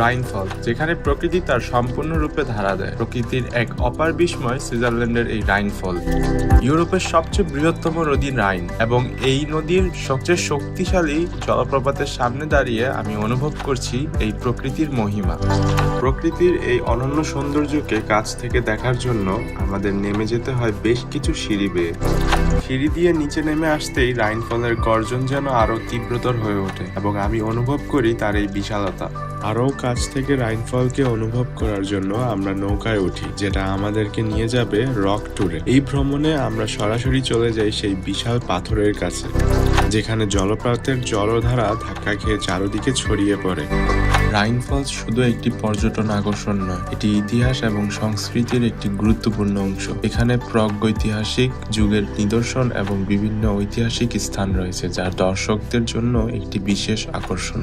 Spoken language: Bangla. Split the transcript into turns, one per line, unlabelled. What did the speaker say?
রাইন ফল, যেখানে প্রকৃতি তার সম্পূর্ণ রূপে ধারা দেয়। প্রকৃতির এক অপার বিস্ময় সুইজারল্যান্ডের এই রাইন ফল। ইউরোপের সবচেয়ে বৃহত্তম নদী রাইন এবং এই নদীর সবচেয়ে শক্তিশালী জলপ্রপাতের সামনে দাঁড়িয়ে আমি অনুভব করছি এই প্রকৃতির মহিমা। প্রকৃতির এই অনন্য সৌন্দর্যকে কাছ থেকে দেখার জন্য আমাদের নেমে যেতে হয় বেশ কিছু সিঁড়ি বেয়ে। সিঁড়ি দিয়ে নিচে নেমে আসতেই রাইন ফলের গর্জন যেন আরো তীব্রতর হয়ে ওঠে এবং আমি অনুভব করি তার এই বিশালতা। আরও কাছ থেকে রাইন ফলকে অনুভব করার জন্য আমরা নৌকায় উঠি, যেটা আমাদেরকে নিয়ে যাবে রক ট্যুরে। এই ভ্রমণে আমরা সরাসরি চলে যাই সেই বিশাল পাথরের কাছে, যেখানে জলপ্রপাতের জলধারা ধাক্কা খেয়ে চারদিকে ছড়িয়ে পড়ে। রাইন ফলস শুধু একটি পর্যটন আকর্ষণ নয়, এটি ইতিহাস এবং সংস্কৃতির একটি গুরুত্বপূর্ণ অংশ। এখানে প্রাগৈতিহাসিক যুগের নিদর্শন এবং বিভিন্ন ঐতিহাসিক স্থান রয়েছে, যা দর্শকদের জন্য একটি বিশেষ আকর্ষণ।